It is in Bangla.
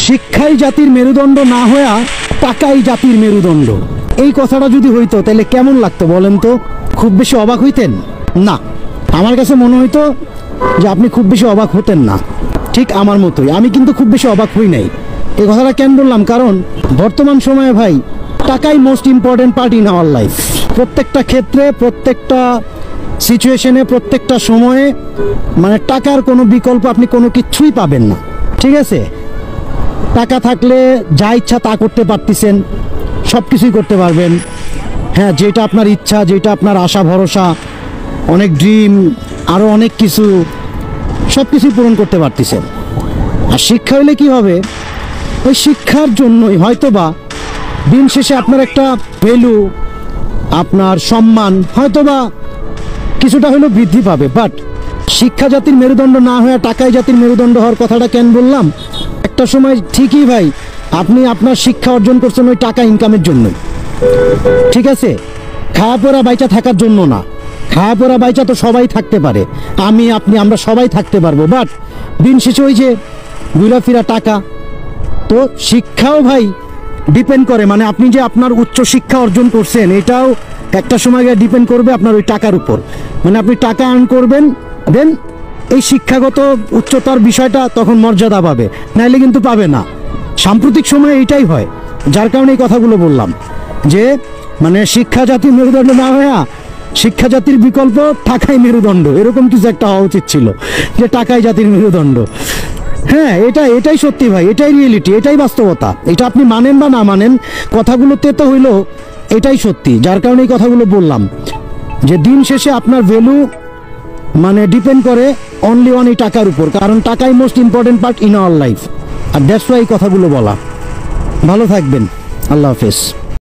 শিক্ষাই জাতির মেরুদণ্ড না হইয়া টাকাই জাতির মেরুদণ্ড। এই কথাটা যদি হইতো তাহলে কেমন লাগতো বলেন তো? খুব বেশি অবাক হইতেন না? আমার কাছে মনে হইতো যে আপনি খুব বেশি অবাক হতেন না, ঠিক আমার মতোই। আমি কিন্তু খুব বেশি অবাক হই নাই। এই কথাটা কেন বললাম? কারণ বর্তমান সময়ে ভাই টাকাই most important part in our life. প্রত্যেকটা ক্ষেত্রে, প্রত্যেকটা সিচুয়েশনে, প্রত্যেকটা সময়ে মানে টাকার কোনো বিকল্প আপনি কোনো কিছুই পাবেন না, ঠিক আছে? টাকা থাকলে যা ইচ্ছা তা করতে পারতেছেন, সব কিছুই করতে পারবেন। হ্যাঁ, যেটা আপনার ইচ্ছা, যেটা আপনার আশা ভরসা, অনেক ড্রিম, আরও অনেক কিছু, সব কিছুই পূরণ করতে পারতেছেন। আর শিক্ষা হইলে কি হবে? ওই শিক্ষার জন্যই হয়তোবা দিন শেষে আপনার একটা ভ্যালু, আপনার সম্মান হয়তোবা কিছুটা হলেও বৃদ্ধি পাবে। বাট শিক্ষা জাতির মেরুদণ্ড না হয়ে টাকাই জাতির মেরুদণ্ড হওয়ার কথাটা কেন বললাম? একটা সময় ঠিকই ভাই আপনি আপনার শিক্ষা অর্জন করছেন ওই টাকা ইনকামের জন্যই, ঠিক আছে? খাওয়া পড়া বাইচা থাকার জন্য না। খাওয়া পড়া বাইচা তো সবাই থাকতে পারে, আমি, আপনি, আমরা সবাই থাকতে পারবো। বাট দিন শেষে ওই যে ঘুরাফেরা টাকা। তো শিক্ষাও ভাই ডিপেন্ড করে, মানে আপনি যে আপনার উচ্চ শিক্ষা অর্জন করছেন এটাও একটা সময় গিয়ে ডিপেন্ড করবে আপনার ওই টাকার উপর। মানে আপনি টাকা আর্ন করবেন, দেন এই শিক্ষাগত উচ্চতার বিষয়টা তখন মর্যাদা পাবে, নাইলে কিন্তু পাবে না। সাম্প্রতিক সময়ে এইটাই হয়, যার কারণে এই কথাগুলো বললাম যে মানে শিক্ষা জাতির মেরুদণ্ড না হইয়া শিক্ষা জাতির বিকল্প টাকাই মেরুদণ্ড, এরকম কিছু একটা হওয়া উচিত ছিল যে টাকাই জাতির মেরুদণ্ড। হ্যাঁ, এটাই সত্যি ভাই, এটাই রিয়েলিটি, এটাই বাস্তবতা। এটা আপনি মানেন বা না মানেন, কথাগুলোতে তো হইলো এটাই সত্যি। যার কারণে এই কথাগুলো বললাম যে দিন শেষে আপনার ভ্যালু মানে ডিপেন্ড করে অনলি অন এই টাকার উপর, কারণ টাকাই most important part in our life. আর দ্যাটস ওয়াই এই কথাগুলো বলা। ভালো থাকবেন, আল্লাহ হাফেজ।